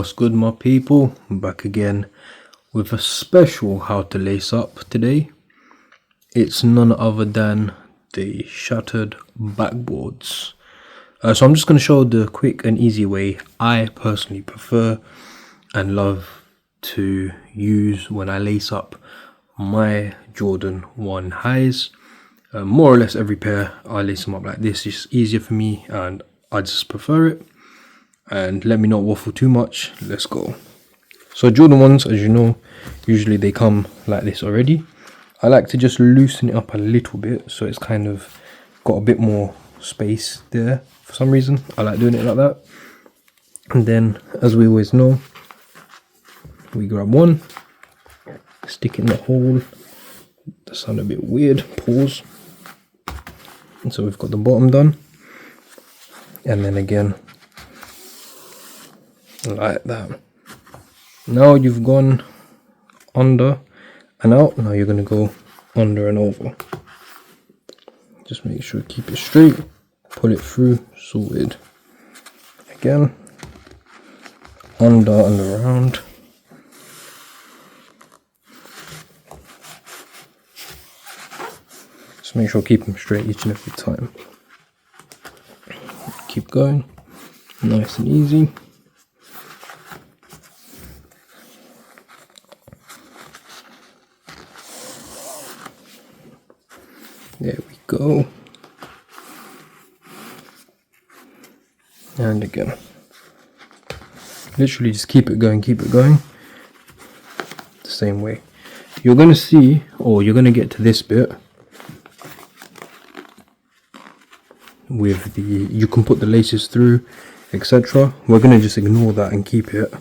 What's good, my people? I'm back again with a special how to lace up today. It's none other than the shattered backboards. So I'm just going to show the quick and easy way I personally prefer and love to use when I lace up my Jordan 1 highs. More or less every pair I lace them up like this. It's easier for me and I just prefer it. And let me not waffle too much, let's go. So Jordan 1s, as you know, usually they come like this already. I like to just loosen it up a little bit so it's kind of got a bit more space there. For some reason I like doing it like that. And then, as we always know, we grab one, stick in the hole. That sounded a bit weird, pause. And so we've got the bottom done, and then again like that. Now you've gone under and out. Now you're going to go under and over. Just make sure to keep it straight, pull it through, sorted. Again, under and around. Just make sure to keep them straight each and every time. Keep going, nice and easy. There we go. And again. Literally just keep it going, the same way. You're going to see, or you're going to get to this bit with the, you can put the laces through, etc. We're going to just ignore that and keep it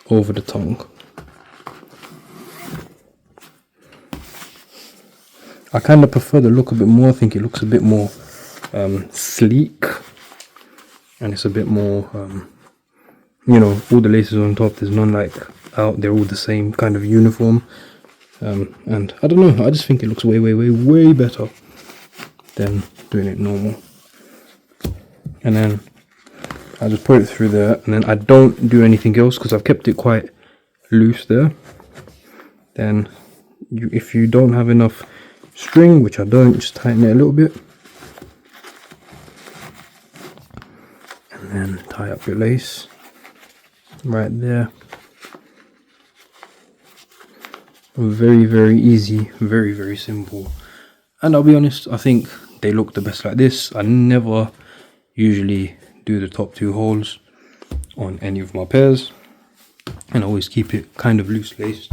over the tongue. I kind of prefer the look a bit more. I think it looks a bit more sleek, and it's a bit more, you know, all the laces on top, there's none like out, they're all the same kind of uniform. And I don't know, I just think it looks way better than doing it normal. And then I just put it through there, and then I don't do anything else because I've kept it quite loose there. Then if you don't have enough string, which I don't, just tighten it a little bit and then tie up your lace right there. Very easy, very simple. And I'll be honest, I think they look the best like this. I never usually do the top two holes on any of my pairs, and I always keep it kind of loose laced.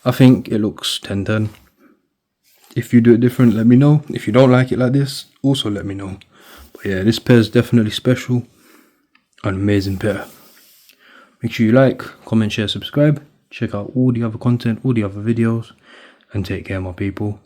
I think it looks 10/10. If you do it different, let me know. If you don't like it like this, also let me know. But yeah, this pair is definitely special. An amazing pair. Make sure you like, comment, share, subscribe. Check out all the other content, all the other videos. And take care, my people.